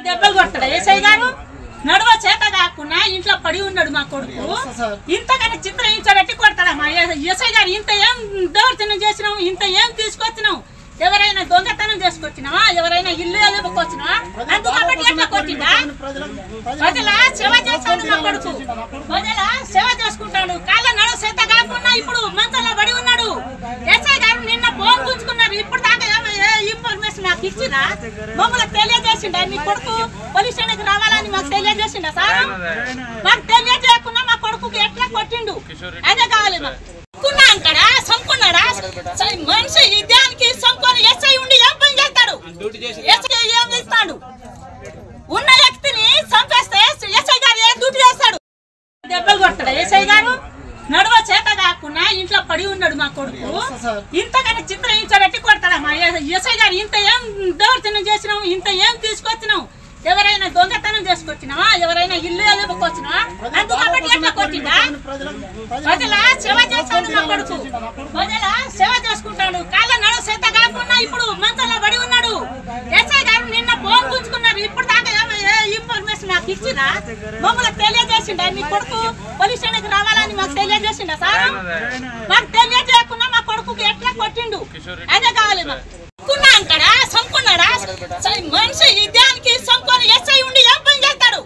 దెబ్బలు కొడతాడు ఏసై గారు నడువ చేత కాకుండా ఇంట్లో పడి ఉన్నాడు మా కొడుకు ఇంతకన్నా చిత్రహించబెట్టి కొడతాడా మా ఏసై గారు ఇంత ఏం దౌర్జన్యం చేసినావు ఇంత ఏం తీసుకొచ్చినావు ఎవరైనా దొంగతనం చేసుకొచ్చినావా ఎవరైనా ఇల్లు వెళ్ళుకొచ్చినావా అందుకబట్టి ఎట్లా కొట్టిందా ప్రజల సేవ చేస్తాడు మా కొడుకు ప్రజల సేవ చేసుకుంటాడు కాళ్ళ నడువ చేత కాకుండా ఇప్పుడు మంచంలో పడి ఉన్నాడు ఏసై గారు నిన్న ఫోన్ గుంజుకున్నారు ఇప్పుడు దాకా ఇన్ఫర్మేషన్ నాకు ఇచ్చినా మమ్మల్ని తెలియజేసిండా నీ కొడుకు పోలీస్ స్టేషన్కి రావాలని మాకు తెలియజేసిండా సార్ మాకు తెలియజేయకుండా మా కొడుకుకి ఎట్లా కొట్టిండు అదే కావాలి మాకు అంటాడా సంకున్నాడా మనిషి దానికి సంకొని ఎస్ఐ ఉండి ఏం పని చేస్తాడు ఎస్ఐ ఏం చేస్తాడు ఉన్న వ్యక్తిని చంపేస్తే ఎస్ఐ గారు ఏ డ్యూటీ చేస్తాడు దెబ్బలు కొడతాడు ఏసై గారు నడువ చేత కాకుండా ఇంట్లో పడి ఉన్నాడు మా కొడుకు ఇంతకన్నా చిత్రహించబెట్టి కొడతాడా మా ఏసై గారు ఇంత ఏం దౌర్జన్యం చేసినావు ఇంత ఏం తీసుకొచ్చినావు ఎవరైనా దొంగతనం చేసుకొచ్చినావా ఎవరైనా ఇల్లు వెళ్ళుకొచ్చినావా అందుకబట్టి ఎట్లా కొట్టిందా ప్రజల సేవ చేస్తాడు మా కొడుకు ప్రజల సేవ చేసుకుంటాడు కాళ్ళ నడువ చేత కాకుండా ఇప్పుడు మంచంలో పడి ఉన్నాడు ఏసై గారు నిన్న ఫోన్ గుంజుకున్నారు ఇప్పుడు దాకా ఇన్ఫర్మేషన్ నాకు ఇచ్చినా మమ్మల్ని తెలియజేసిండా నీ కొడుకు పోలీస్ స్టేషన్కి రావాలని మాకు తెలియజేసిండా సార్ మాకు తెలియజేయకుండా మా కొడుకుకి ఎట్లా కొట్టిండు అదే కావాలి మాకు అంటాడా సంకున్నాడా మనిషి దానికి సంకొని ఎస్ఐ ఉండి ఏం పని చేస్తాడు